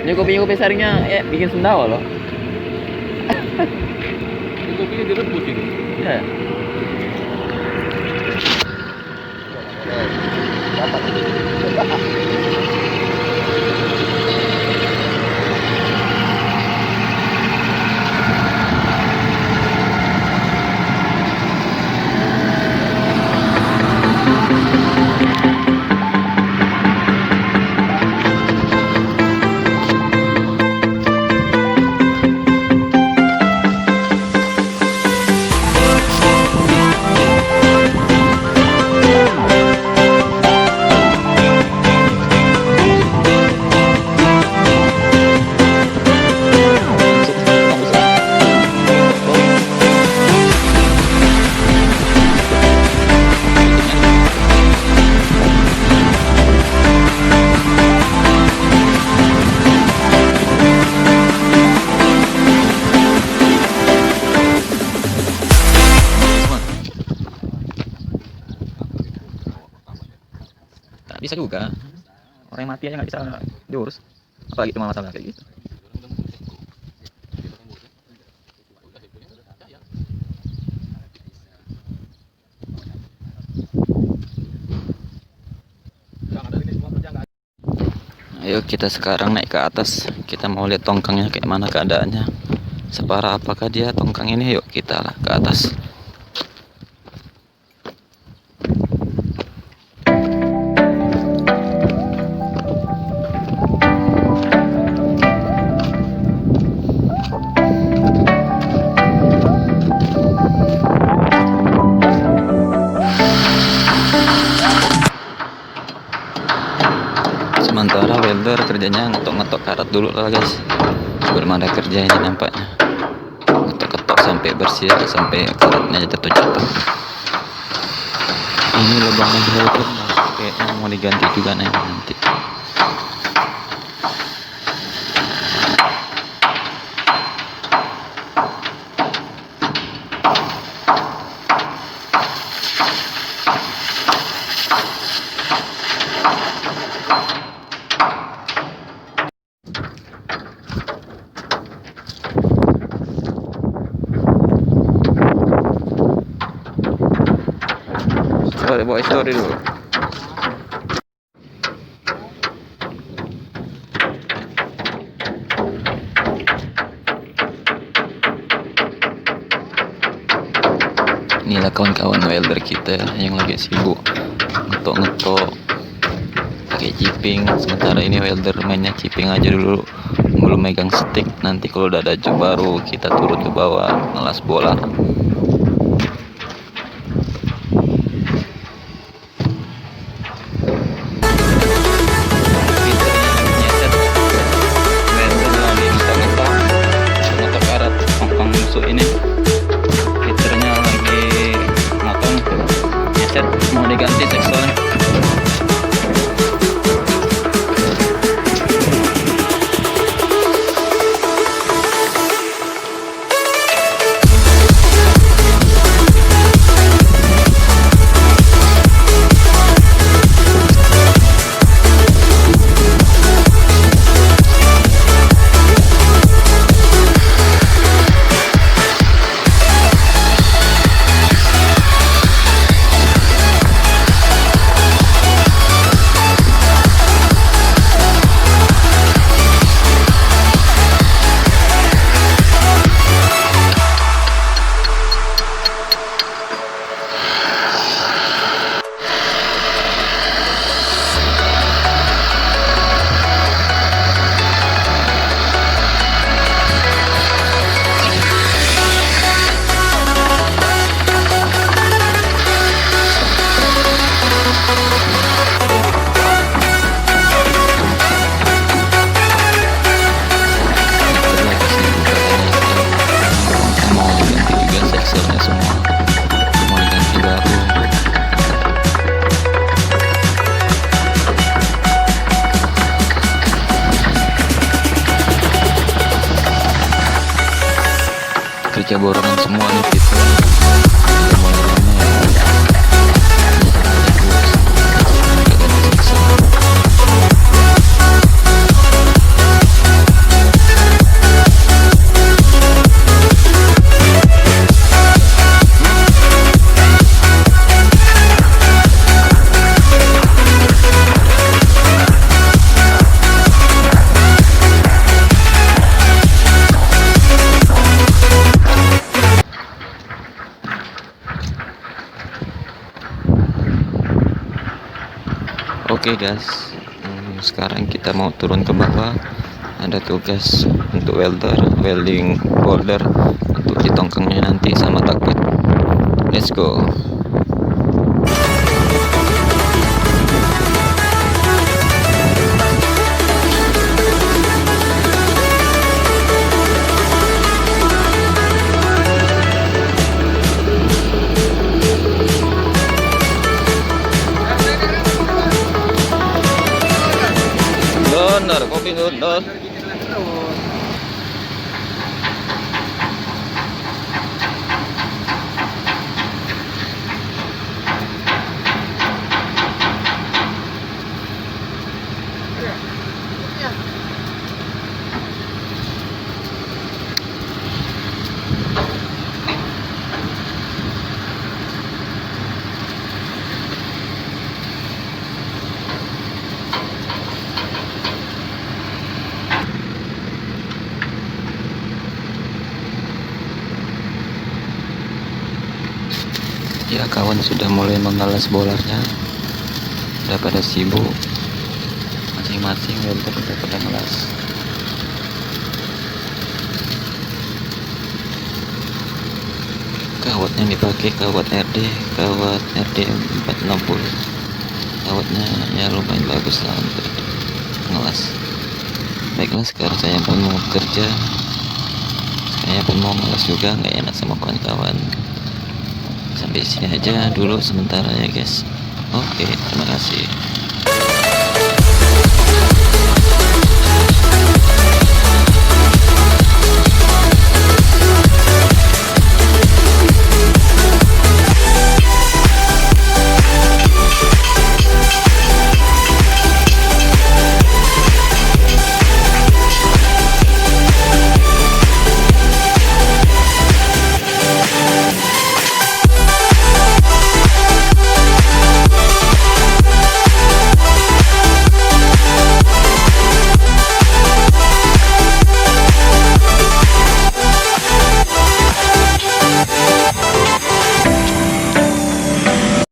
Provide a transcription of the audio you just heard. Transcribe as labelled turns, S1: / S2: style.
S1: Ini kopi saringnya bikin sendawa loh.
S2: Ini kopinya direbus ini.
S1: Ya. Bisa juga orang yang mati aja nggak bisa diurus, apalagi cuma masalah kayak gitu. Ayo kita sekarang naik ke atas, kita mau lihat tongkangnya kayak mana keadaannya, separah apakah dia tongkang ini. Yuk kita lah ke atas. Sementara welder kerjanya ngetok-ngetok karat dulu lah guys. Belum ada kerja ini nampaknya. Ngetok-ngetok sampai bersih, sampai karatnya jatuh-jatuh. Ini lubang welder kayaknya mau diganti juga nih nanti. Bawa story dulu. Inilah kawan-kawan welder kita yang lagi sibuk ngetok-ngetok pakai chipping. Sementara ini welder mainnya chipping aja dulu, belum megang stick. Nanti kalau udah ada job baru kita turun ke bawah ngelas bola. Ini filternya lagi motong, geser, mau diganti seksornya. kerja borongan semua nih kita. Oke guys, sekarang kita mau turun ke bawah. Ada tugas untuk welding border untuk di tongkangnya nanti sama takut. Let's go. Benar, kopi benar. Ya, kawan sudah mulai mengalas bolarnya, udah pada sibuk, masing-masing welder udah pada ngelas. Kawat yang dipakai kawat RD 460. Kawatnya ya lumayan bagus lah untuk ngelas. Baiklah, sekarang saya pun mau kerja, saya pun mau ngelas juga, nggak enak sama kawan-kawan. Sampai sini aja dulu sementara ya guys. Oke, terima kasih.